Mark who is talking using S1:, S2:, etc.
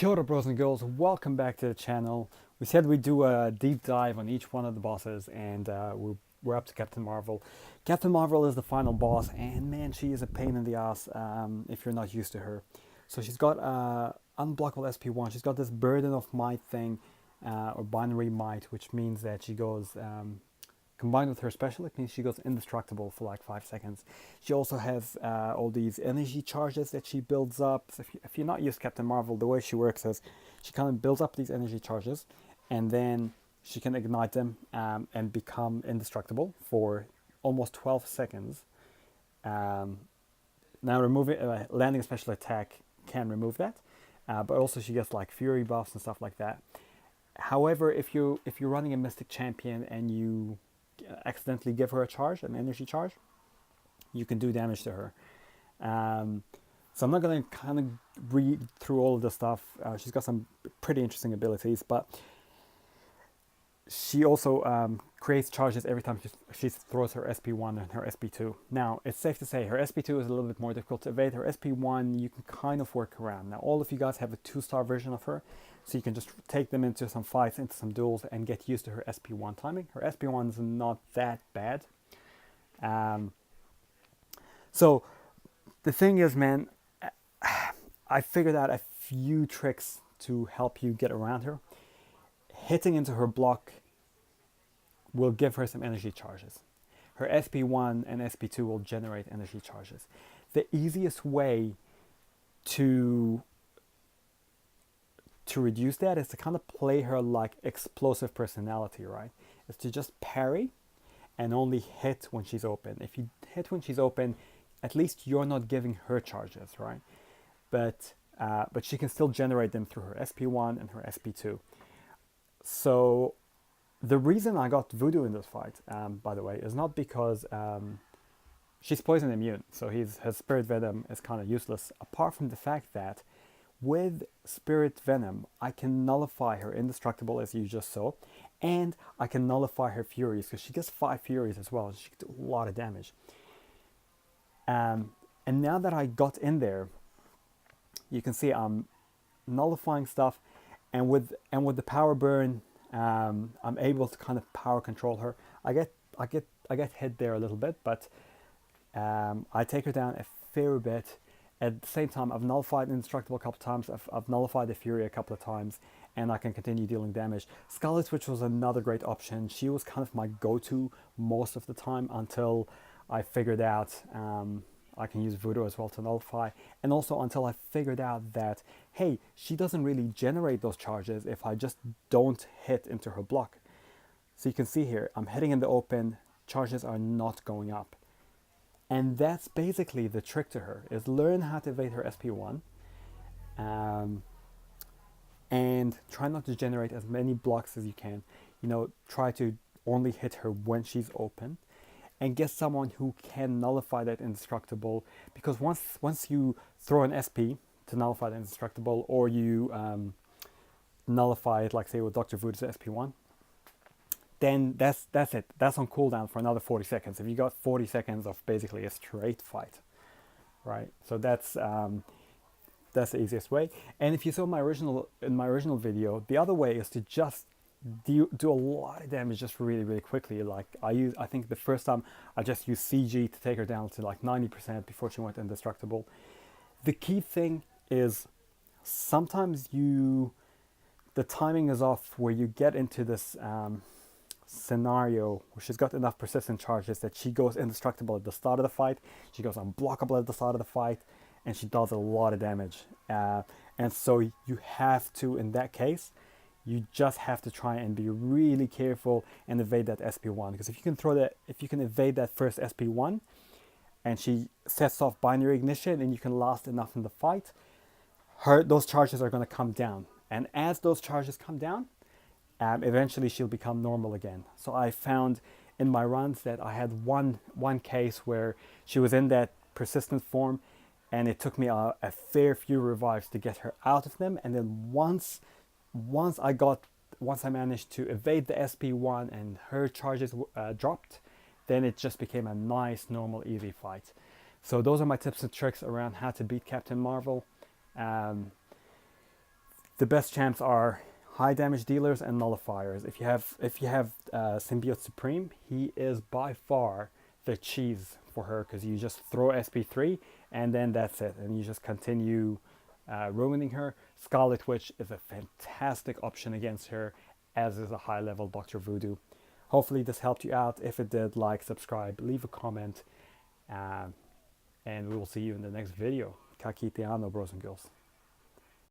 S1: Kia ora, bros and girls, welcome back to the channel. We said we'd do a deep dive on each one of the bosses, and we're up to Captain Marvel. Captain Marvel is the final boss, and man, she is a pain in the ass if you're not used to her. So she's got unblockable SP1, she's got this burden of might thing, or binary might, which means that she goes, combined with her special, it means she goes indestructible for like 5 seconds. She also has all these energy charges that she builds up. So if you're not used to Captain Marvel, the way she works is she kind of builds up these energy charges, and then she can ignite them and become indestructible for almost 12 seconds. Now, landing a special attack can remove that, but also she gets like fury buffs and stuff like that. However, if you're running a Mystic Champion and you accidentally give her a charge, an energy charge, you can do damage to her. So I'm not going to kind of read through all of the stuff. She's got some pretty interesting abilities, but she also creates charges every time she throws her SP1 and her SP2. Now, it's safe to say her SP2 is a little bit more difficult to evade. Her SP1 you can kind of work around. Now, all of you guys have a 2-star version of her, so you can just take them into some fights, into some duels, and get used to her SP1 timing. Her SP1 is not that bad. So the thing is, man, I figured out a few tricks to help you get around her. Hitting into her block will give her some energy charges. Her SP1 and SP2 will generate energy charges. The easiest way to reduce that is to kind of play her like explosive personality, right? Is to just parry and only hit when she's open. If you hit when she's open, at least you're not giving her charges, right? But she can still generate them through her SP1 and her SP2. So the reason I got Voodoo in this fight, by the way, is not because she's poison immune, so her Spirit Venom is kind of useless, apart from the fact that with Spirit Venom, I can nullify her Indestructible, as you just saw, and I can nullify her Furies, because she gets 5 Furies as well. She can do a lot of damage. And now that I got in there, you can see I'm nullifying stuff, and with the power burn, I'm able to kind of power control her. I get hit there a little bit, but I take her down a fair bit. At the same time, I've nullified Indestructible a couple of times. I've nullified the Fury a couple of times, and I can continue dealing damage. Scarlet Witch was another great option. She was kind of my go-to most of the time until I figured out I can use Voodoo as well to nullify, and also until I figured out that, hey, she doesn't really generate those charges if I just don't hit into her block. So you can see here, I'm hitting in the open, charges are not going up. And that's basically the trick to her, is learn how to evade her SP1, and try not to generate as many blocks as you can. You know, try to only hit her when she's open, and get someone who can nullify that Indestructible, because once you throw an SP to nullify the Indestructible, or you nullify it, like say with Dr. Voodoo's SP1, then that's it. That's on cooldown for another 40 seconds. If you got 40 seconds of basically a straight fight, right? So that's the easiest way. And if you saw my original video, the other way is to just do a lot of damage just really quickly. Like I think the first time I just used CG to take her down to like 90% before she went indestructible. The key thing is sometimes the timing is off, where you get into this scenario where she's got enough persistent charges that she goes indestructible at the start of the fight, she goes unblockable at the start of the fight, and she does a lot of damage. And so you have to, in that case, you just have to try and be really careful and evade that SP1, because if you can evade that first SP1 and she sets off binary ignition and you can last enough in the fight, those charges are going to come down, and as those charges come down, eventually she'll become normal again. So I found in my runs that I had one case where she was in that persistent form, and it took me a fair few revives to get her out of them. And then once I managed to evade the SP1 and her charges dropped, then it just became a nice, normal, easy fight. So those are my tips and tricks around how to beat Captain Marvel. The best champs are high damage dealers and nullifiers. If you have Symbiote Supreme, he is by far the cheese for her, because you just throw SP3 and then that's it, and you just continue ruining her. Scarlet Witch is a fantastic option against her, as is a high level Dr. Voodoo. Hopefully this helped you out. If it did, like, subscribe, leave a comment, and we will see you in the next video. Ka kite ano, bros and girls.